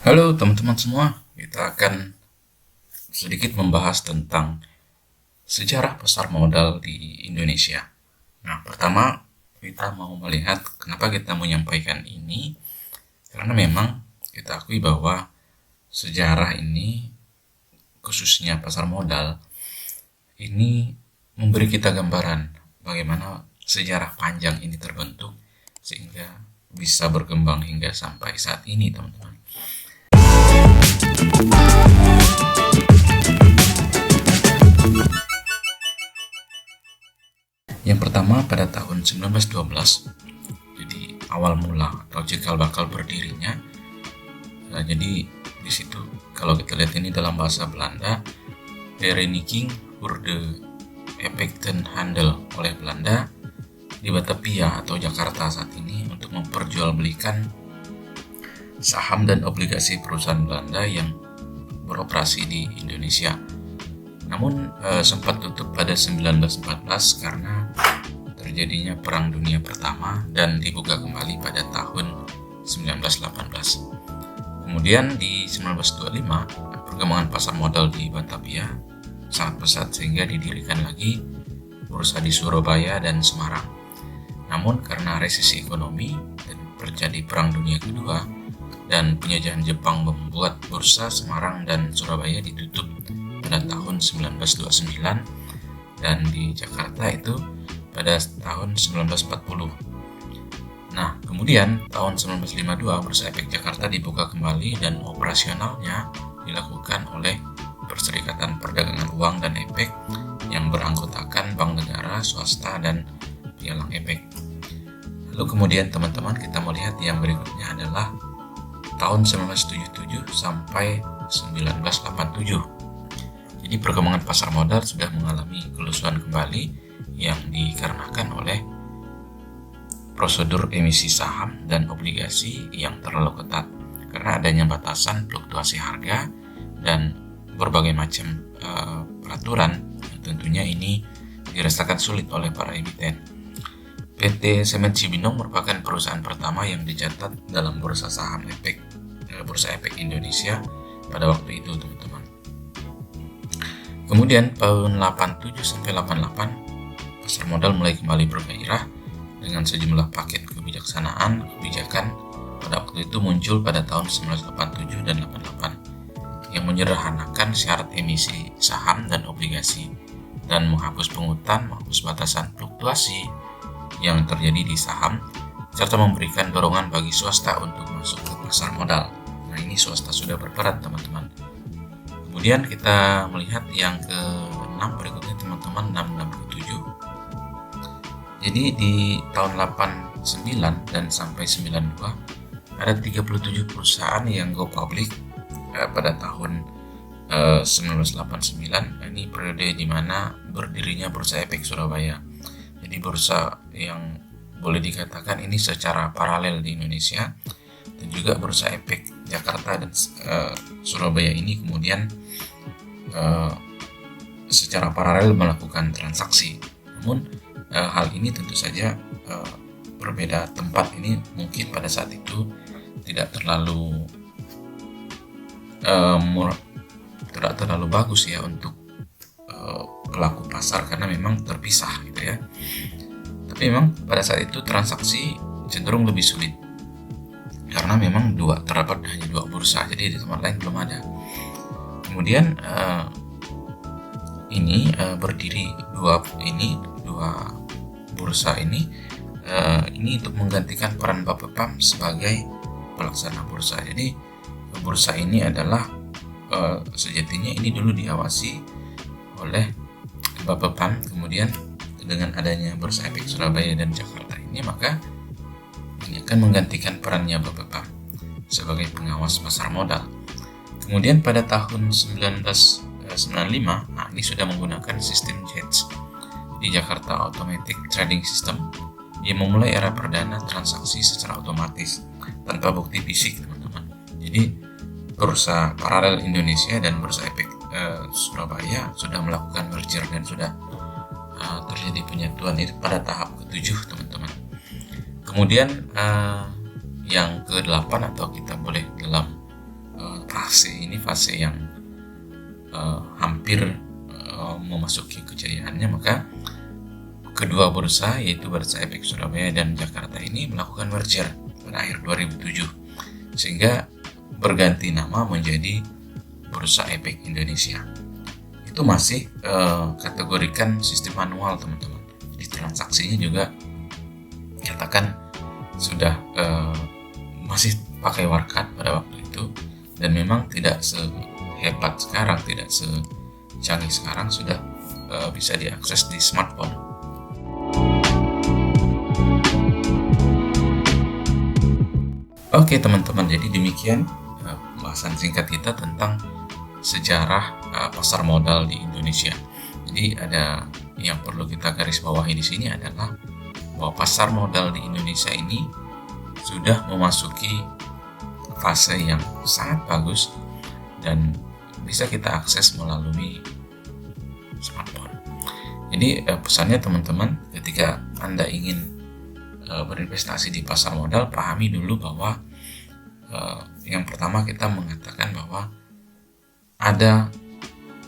Halo teman-teman semua, kita akan sedikit membahas tentang sejarah pasar modal di Indonesia. Nah, pertama kita mau melihat kenapa kita menyampaikan ini, karena memang kita akui bahwa sejarah ini, khususnya pasar modal, ini memberi kita gambaran bagaimana sejarah panjang ini terbentuk sehingga bisa berkembang hingga sampai saat ini, teman-teman. Yang pertama pada tahun 1912, jadi awal mula atau cikal bakal berdirinya. Jadi di situ kalau kita lihat ini dalam bahasa Belanda, Vereniging voor de Effectenhandel oleh Belanda di Batavia atau Jakarta saat ini untuk memperjualbelikan saham dan obligasi perusahaan Belanda yang beroperasi di Indonesia. Namun sempat tutup pada 1914 karena terjadinya Perang Dunia Pertama dan dibuka kembali pada tahun 1918. Kemudian di 1925 perkembangan pasar modal di Batavia sangat pesat sehingga didirikan lagi bursa di Surabaya dan Semarang. Namun karena resesi ekonomi dan terjadi Perang Dunia Kedua dan penjajahan Jepang membuat bursa Semarang dan Surabaya ditutup pada tahun 1929 dan di Jakarta itu pada tahun 1940. Nah, kemudian tahun 1952 Bursa Efek Jakarta dibuka kembali dan operasionalnya dilakukan oleh Perserikatan Perdagangan Uang dan Efek yang beranggotakan Bank Negara, swasta, dan pialang efek. Lalu kemudian teman-teman kita melihat yang berikutnya adalah tahun 1977 sampai 1987. Jadi perkembangan pasar modal sudah mengalami kelusuan kembali yang dikarenakan oleh prosedur emisi saham dan obligasi yang terlalu ketat karena adanya batasan fluktuasi harga dan berbagai macam peraturan yang tentunya ini dirasakan sulit oleh para emiten. PT Semen Cibinong merupakan perusahaan pertama yang dicatat dalam bursa saham Bursa Efek Indonesia pada waktu itu, teman-teman. Kemudian tahun 87 sampai 88 pasar modal mulai kembali bergairah dengan sejumlah paket kebijakan pada waktu itu muncul pada tahun 1987 dan 88 yang menyederhanakan syarat emisi saham dan obligasi dan menghapus pungutan, menghapus batasan fluktuasi yang terjadi di saham serta memberikan dorongan bagi swasta untuk masuk ke pasar modal. Nah, ini swasta sudah berperan, teman-teman. Kemudian kita melihat yang ke-6 berikutnya, teman-teman, 667. Jadi di tahun 89 dan sampai 92 ada 37 perusahaan yang go public pada tahun 1989. Ini periode di mana berdirinya Bursa Efek Surabaya. Jadi bursa yang boleh dikatakan ini secara paralel di Indonesia, dan juga Bursa Efek Jakarta dan Surabaya ini kemudian secara paralel melakukan transaksi. Namun hal ini tentu saja berbeda tempat. Ini mungkin pada saat itu tidak terlalu bagus ya untuk pelaku pasar karena memang terpisah gitu ya. Tapi memang pada saat itu transaksi cenderung lebih sulit karena memang terdapat hanya dua bursa, jadi di tempat lain belum ada. Kemudian berdiri dua bursa ini untuk menggantikan peran Bapepam sebagai pelaksana bursa. Jadi bursa ini adalah sejatinya ini dulu diawasi oleh Bapepam, kemudian dengan adanya Bursa Efek Surabaya dan Jakarta ini maka ini akan menggantikan perannya Bapepam sebagai pengawas pasar modal. Kemudian pada tahun 1995, ini sudah menggunakan sistem JETS di Jakarta Automatic Trading System yang memulai era perdana transaksi secara otomatis tanpa bukti fisik, teman-teman. Jadi Bursa Paralel Indonesia dan Bursa Efek Surabaya sudah melakukan merger dan sudah terjadi penyatuan itu pada tahap ke-7, teman-teman. Kemudian yang ke-8 atau kita boleh dalam fase ini fase yang hampir memasuki kejayaannya, maka kedua bursa yaitu Bursa Efek Surabaya dan Jakarta ini melakukan merger pada akhir 2007 sehingga berganti nama menjadi Bursa Efek Indonesia. Itu masih kategorikan sistem manual, teman-teman. Jadi transaksinya juga katakan sudah masih pakai warkat pada waktu itu, dan memang tidak sehebat sekarang, tidak secanggih sekarang, sudah bisa diakses di smartphone. Oke teman-teman, jadi demikian pembahasan singkat kita tentang sejarah pasar modal di Indonesia. Jadi ada yang perlu kita garis bawahi di sini adalah bahwa pasar modal di Indonesia ini sudah memasuki fase yang sangat bagus dan bisa kita akses melalui smartphone. Jadi pesannya teman-teman, ketika Anda ingin berinvestasi di pasar modal, pahami dulu bahwa yang pertama kita mengatakan bahwa ada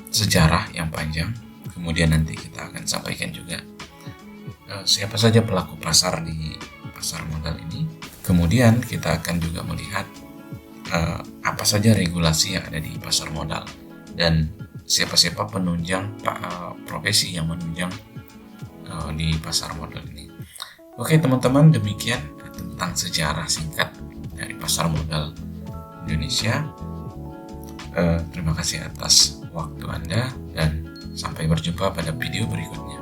sejarah yang panjang. Kemudian nanti kita akan sampaikan juga siapa saja pelaku pasar di pasar modal ini. Kemudian kita akan juga melihat apa saja regulasi yang ada di pasar modal dan siapa-siapa penunjang profesi yang menunjang di pasar modal ini. Oke teman-teman, demikian tentang sejarah singkat dari pasar modal Indonesia. Terima kasih atas waktu Anda dan sampai berjumpa pada video berikutnya.